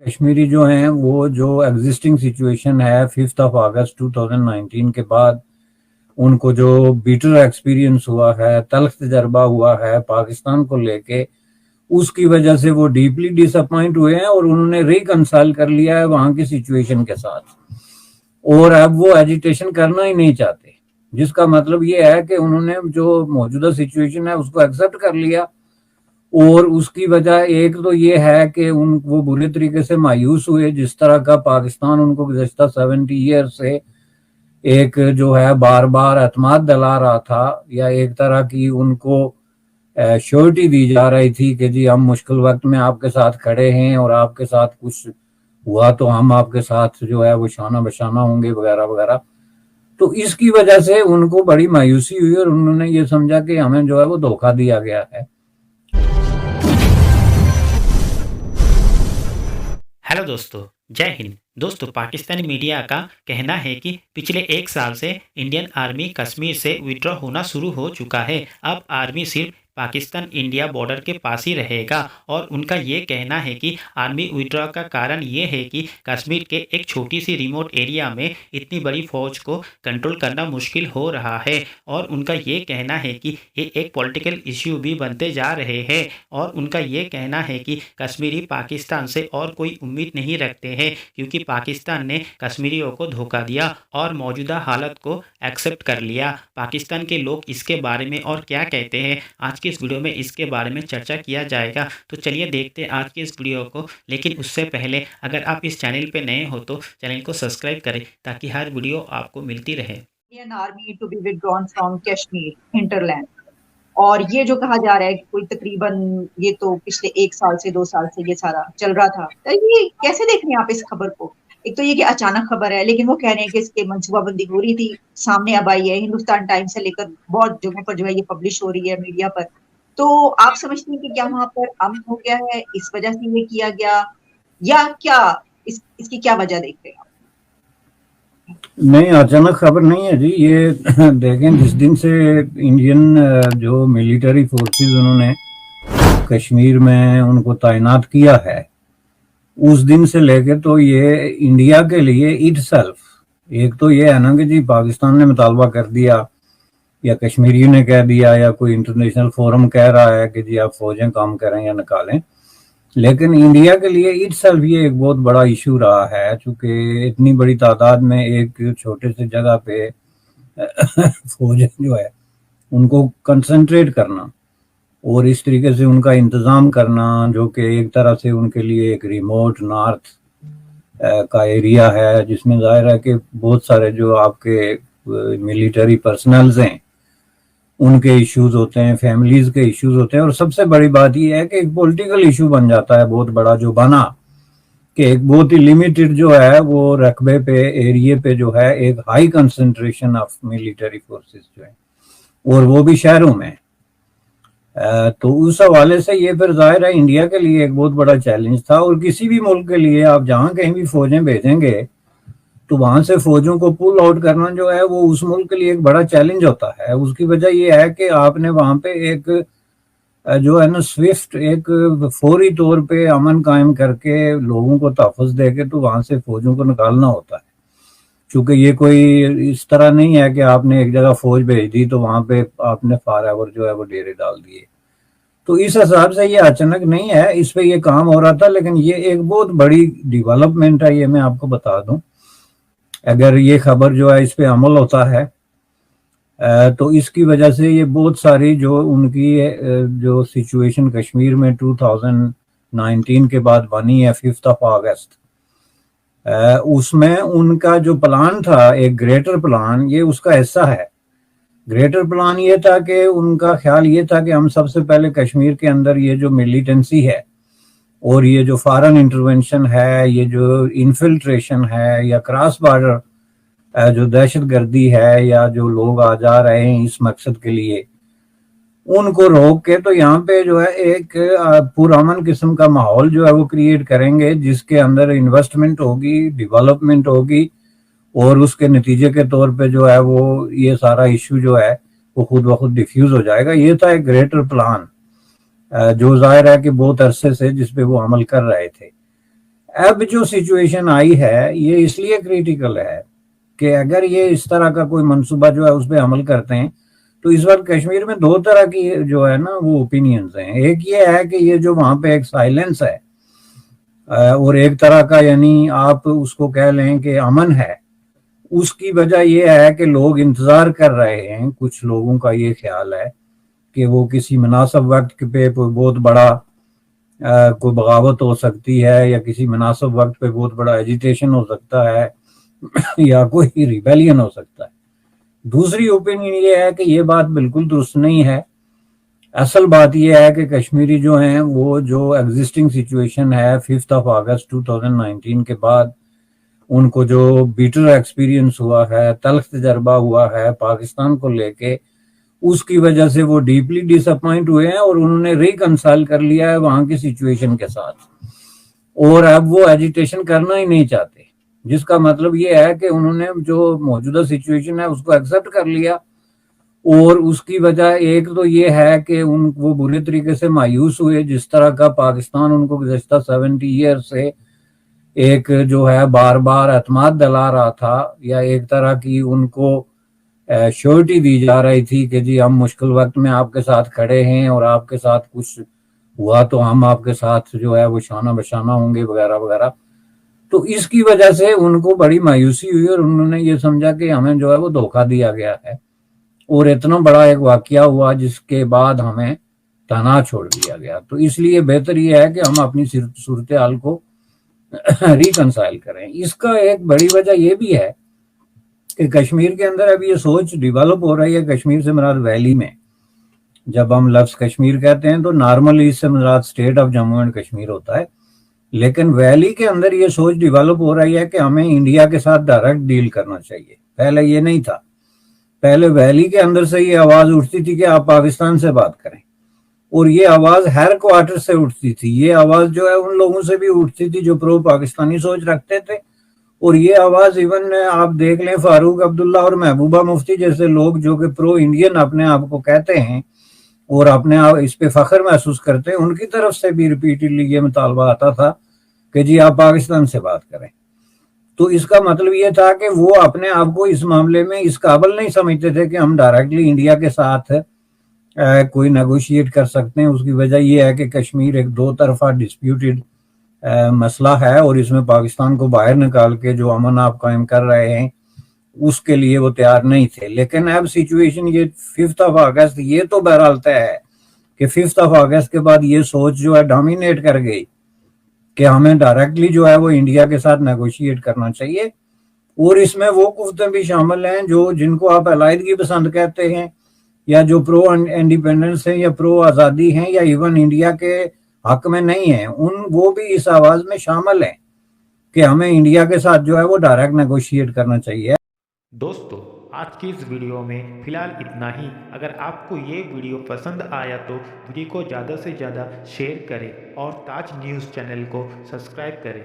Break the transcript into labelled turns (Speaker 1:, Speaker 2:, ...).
Speaker 1: کشمیری جو ہیں وہ جو ایگزسٹنگ سچویشن ہے 5 اگست 2019 کے بعد ان کو جو بیٹر ایکسپیرینس ہوا ہے، تلخ تجربہ ہوا ہے پاکستان کو لے کے، اس کی وجہ سے وہ ڈیپلی ڈس اپوائنٹ ہوئے ہیں اور انہوں نے ریکنسائل کر لیا ہے وہاں کی سچویشن کے ساتھ، اور اب وہ ایجیٹیشن کرنا ہی نہیں چاہتے، جس کا مطلب یہ ہے کہ انہوں نے جو موجودہ سچویشن ہے اس کو ایکسپٹ کر لیا، اور اس کی وجہ ایک تو یہ ہے کہ وہ برے طریقے سے مایوس ہوئے جس طرح کا پاکستان ان کو گزشتہ 70 ایئر سے ایک جو ہے بار بار اعتماد دلا رہا تھا، یا ایک طرح کی ان کو شیورٹی دی جا رہی تھی کہ جی ہم مشکل وقت میں آپ کے ساتھ کھڑے ہیں اور آپ کے ساتھ کچھ ہوا تو ہم آپ کے ساتھ جو ہے وہ شانہ بشانہ ہوں گے وغیرہ وغیرہ۔ تو اس کی وجہ سے ان کو بڑی مایوسی ہوئی اور انہوں نے یہ سمجھا کہ ہمیں جو ہے وہ دھوکہ دیا گیا ہے۔
Speaker 2: ہیلو دوستو، جے ہند دوستو۔ پاکستانی میڈیا کا کہنا ہے کہ پچھلے ایک سال سے انڈین آرمی کشمیر سے وڈرا ہونا شروع ہو چکا ہے۔ اب آرمی صرف پاکستان انڈیا بارڈر کے پاس ہی رہے گا، اور ان کا یہ کہنا ہے کہ آرمی وڈرا کا کارن یہ ہے کہ کشمیر کے ایک چھوٹی سی ریموٹ ایریا میں اتنی بڑی فوج کو کنٹرول کرنا مشکل ہو رہا ہے، اور ان کا یہ کہنا ہے کہ یہ ایک پولیٹیکل ایشو بھی بنتے جا رہے ہیں، اور ان کا یہ کہنا ہے کہ کشمیری پاکستان سے اور کوئی امید نہیں رکھتے ہیں، کیونکہ پاکستان نے کشمیریوں کو دھوکہ دیا اور موجودہ حالت کو ایکسپٹ کر لیا۔ پاکستان کے لوگ اس کے بارے میں اور کیا کہتے ہیں، آج کی اس ویڈیو میں اس کے بارے میں چرچا کیا جائے گا۔ تو چلیے دیکھتے ہیں آج کی اس ویڈیو کو، لیکن اس سے پہلے اگر آپ اس چینل پہ نئے ہو تو چینل کو سبسکرائب کریں تاکہ ہر ویڈیو آپ کو ملتی رہے۔
Speaker 3: Indian Army to be withdrawn from Kashmir hinterland، اور یہ جو کہا جا رہا ہے کہ کوئی تقریباً یہ تو پچھلے ایک سال سے 2 سال سے یہ سارا چل رہا تھا، تو یہ کیسے دیکھ رہے ہیں آپ اس خبر کو؟ ایک تو یہ کہ اچانک خبر ہے، لیکن وہ کہہ رہے ہیں کہ اس کے منصوبہ بندی ہو رہی تھی، سامنے اب آئی ہے، ہندوستان ٹائم سے لے کر بہت جگہوں پر جو ہے یہ پبلش ہو رہی ہے میڈیا پر۔ تو آپ سمجھتے ہیں کہ کیا وہاں پر امن ہو گیا ہے، اس وجہ سے یہ کیا گیا، یا کیا اس کی کیا وجہ دیکھ رہے ہیں آپ؟
Speaker 1: نہیں، اچانک خبر نہیں ہے جی، یہ دیکھیں جس دن سے انڈین جو ملٹری فورسز انہوں نے کشمیر میں ان کو تعینات کیا ہے، اس دن سے لے کے تو یہ انڈیا کے لیے اٹ سیلف، ایک تو یہ ہے نا کہ جی پاکستان نے مطالبہ کر دیا یا کشمیریوں نے کہہ دیا یا کوئی انٹرنیشنل فورم کہہ رہا ہے کہ جی آپ فوجیں کام کریں یا نکالیں، لیکن انڈیا کے لیے اٹ سیلف یہ ایک بہت بڑا ایشو رہا ہے، چونکہ اتنی بڑی تعداد میں ایک چھوٹے سے جگہ پہ فوجیں جو ہے ان کو کنسنٹریٹ کرنا اور اس طریقے سے ان کا انتظام کرنا، جو کہ ایک طرح سے ان کے لیے ایک ریموٹ نارتھ کا ایریا ہے، جس میں ظاہر ہے کہ بہت سارے جو آپ کے ملٹری پرسنلز ہیں ان کے ایشوز ہوتے ہیں، فیملیز کے ایشوز ہوتے ہیں، اور سب سے بڑی بات یہ ہے کہ ایک پولیٹیکل ایشو بن جاتا ہے بہت بڑا، جو بنا کہ ایک بہت ہی لیمیٹڈ جو ہے وہ رقبے پہ ایریے پہ جو ہے ایک high concentration of military forces جو ہے، اور وہ بھی شہروں میں۔ تو اس حوالے سے یہ پھر ظاہر ہے انڈیا کے لیے ایک بہت بڑا چیلنج تھا، اور کسی بھی ملک کے لیے آپ جہاں کہیں بھی فوجیں بھیجیں گے تو وہاں سے فوجوں کو پل آؤٹ کرنا جو ہے وہ اس ملک کے لیے ایک بڑا چیلنج ہوتا ہے۔ اس کی وجہ یہ ہے کہ آپ نے وہاں پہ ایک جو ہے نا سوئفٹ ایک فوری طور پہ امن قائم کر کے لوگوں کو تحفظ دے کے تو وہاں سے فوجوں کو نکالنا ہوتا ہے، چونکہ یہ کوئی اس طرح نہیں ہے کہ آپ نے ایک جگہ فوج بھیج دی تو وہاں پہ آپ نے فار ایور جو ہے وہ ڈیرے ڈال دیے۔ تو اس حساب سے یہ اچانک نہیں ہے، اس پہ یہ کام ہو رہا تھا، لیکن یہ ایک بہت بڑی ڈیولپمنٹ ہے، یہ میں آپ کو بتا دوں۔ اگر یہ خبر جو ہے اس پہ عمل ہوتا ہے تو اس کی وجہ سے یہ بہت ساری جو ان کی جو سچویشن کشمیر میں 2019 کے بعد بنی ہے 5 اگست، اس میں ان کا جو پلان تھا ایک گریٹر پلان، یہ اس کا حصہ ہے۔ گریٹر پلان یہ تھا کہ ان کا خیال یہ تھا کہ ہم سب سے پہلے کشمیر کے اندر یہ جو ملیٹنسی ہے اور یہ جو فارن انٹرونشن ہے، یہ جو انفلٹریشن ہے یا کراس بارڈر جو دہشت گردی ہے یا جو لوگ آ جا رہے ہیں اس مقصد کے لیے، ان کو روک کے تو یہاں پہ جو ہے ایک پرامن قسم کا ماحول جو ہے وہ کریٹ کریں گے، جس کے اندر انویسٹمنٹ ہوگی، ڈیولپمنٹ ہوگی، اور اس کے نتیجے کے طور پہ جو ہے وہ یہ سارا ایشو جو ہے وہ خود بخود ڈیفیوز ہو جائے گا۔ یہ تھا ایک گریٹر پلان جو ظاہر ہے کہ بہت عرصے سے جس پہ وہ عمل کر رہے تھے۔ اب جو سچویشن آئی ہے یہ اس لیے کریٹیکل ہے کہ اگر یہ اس طرح کا کوئی منصوبہ جو ہے اس پہ عمل کرتے ہیں تو اس وقت کشمیر میں دو طرح کی جو ہے نا وہ اوپینینز ہیں. ایک یہ ہے کہ یہ جو وہاں پہ ایک سائلنس ہے اور ایک طرح کا یعنی آپ اس کو کہہ لیں کہ امن ہے. اس کی وجہ یہ ہے کہ لوگ انتظار کر رہے ہیں, کچھ لوگوں کا یہ خیال ہے کہ وہ کسی مناسب وقت پہ کوئی بہت بڑا کوئی بغاوت ہو سکتی ہے یا کسی مناسب وقت پہ بہت بڑا ایجیٹیشن ہو سکتا ہے یا کوئی ریبیلین ہو سکتا ہے. دوسری اوپینین یہ ہے کہ یہ بات بالکل درست نہیں ہے. اصل بات یہ ہے کہ کشمیری جو ہیں وہ جو ایگزسٹنگ سچویشن ہے 5 اگست 2019 کے بعد ان کو جو بیٹر ایکسپیرینس ہوا ہے, تلخ تجربہ ہوا ہے پاکستان کو لے کے, اس کی وجہ سے وہ ڈیپلی ڈس اپوائنٹ ہوئے ہیں اور انہوں نے ریکنسائل کر لیا ہے وہاں کی سچویشن کے ساتھ, اور اب وہ ایجیٹیشن کرنا ہی نہیں چاہتے, جس کا مطلب یہ ہے کہ انہوں نے جو موجودہ سچویشن ہے اس کو ایکسپٹ کر لیا. اور اس کی وجہ ایک تو یہ ہے کہ وہ برے طریقے سے مایوس ہوئے جس طرح کا پاکستان ان کو گزشتہ 70 ایئر سے ایک جو ہے بار بار اعتماد دلا رہا تھا, یا ایک طرح کی ان کو شیورٹی دی جا رہی تھی کہ جی ہم مشکل وقت میں آپ کے ساتھ کھڑے ہیں اور آپ کے ساتھ کچھ ہوا تو ہم آپ کے ساتھ جو ہے وہ شانہ بشانہ ہوں گے وغیرہ وغیرہ. تو اس کی وجہ سے ان کو بڑی مایوسی ہوئی اور انہوں نے یہ سمجھا کہ ہمیں جو ہے وہ دھوکہ دیا گیا ہے, اور اتنا بڑا ایک واقعہ ہوا جس کے بعد ہمیں تنہا چھوڑ دیا گیا. تو اس لیے بہتر یہ ہے کہ ہم اپنی صورتحال کو ریکنسائل کریں. اس کا ایک بڑی وجہ یہ بھی ہے کہ کشمیر کے اندر اب یہ سوچ ڈیولپ ہو رہی ہے, کشمیر سے مراد ویلی میں. جب ہم لفظ کشمیر کہتے ہیں تو نارملی اس سے مراد state of Jammu and Kashmir ہوتا ہے, لیکن ویلی کے اندر یہ سوچ ڈیولپ ہو رہی ہے کہ ہمیں انڈیا کے ساتھ ڈائریکٹ ڈیل کرنا چاہیے. پہلے یہ نہیں تھا, پہلے ویلی کے اندر سے یہ آواز اٹھتی تھی کہ آپ پاکستان سے بات کریں, اور یہ آواز ہیڈ کوارٹر سے اٹھتی تھی. یہ آواز جو ہے ان لوگوں سے بھی اٹھتی تھی جو پرو پاکستانی سوچ رکھتے تھے, اور یہ آواز ایون آپ دیکھ لیں فاروق عبداللہ اور محبوبہ مفتی جیسے لوگ جو کہ پرو انڈین اپنے آپ کو کہتے ہیں اور اپنے آپ اس پہ فخر محسوس کرتے ہیں, ان کی طرف سے بھی ریپیٹڈلی یہ مطالبہ آتا تھا کہ جی آپ پاکستان سے بات کریں. تو اس کا مطلب یہ تھا کہ وہ اپنے آپ کو اس معاملے میں اس قابل نہیں سمجھتے تھے کہ ہم ڈائریکٹلی انڈیا کے ساتھ کوئی نیگوشیٹ کر سکتے ہیں. اس کی وجہ یہ ہے کہ کشمیر ایک دو طرفہ ڈسپیوٹڈ مسئلہ ہے, اور اس میں پاکستان کو باہر نکال کے جو امن آپ قائم کر رہے ہیں اس کے لیے وہ تیار نہیں تھے. لیکن اب سچویشن یہ 5 اگست یہ تو بہرحال طے ہے کہ 5 اگست کے بعد یہ سوچ جو ہے ڈومینیٹ کر گئی کہ ہمیں ڈائریکٹلی جو ہے وہ انڈیا کے ساتھ نیگوشیٹ کرنا چاہیے. اور اس میں وہ قوتیں بھی شامل ہیں جو جن کو آپ علیحدگی پسند کہتے ہیں, یا جو پرو انڈیپینڈنس ہیں یا پرو آزادی ہیں یا ایون انڈیا کے حق میں نہیں ہیں, وہ بھی اس آواز میں شامل ہیں کہ ہمیں انڈیا کے ساتھ جو ہے وہ ڈائریکٹ نیگوشیٹ کرنا چاہیے.
Speaker 2: دوستو آج کی اس ویڈیو میں فی الحال اتنا ہی. اگر آپ کو یہ ویڈیو پسند آیا تو ویڈیو کو زیادہ سے زیادہ شیئر کریں اور تاج نیوز چینل کو سبسکرائب کریں.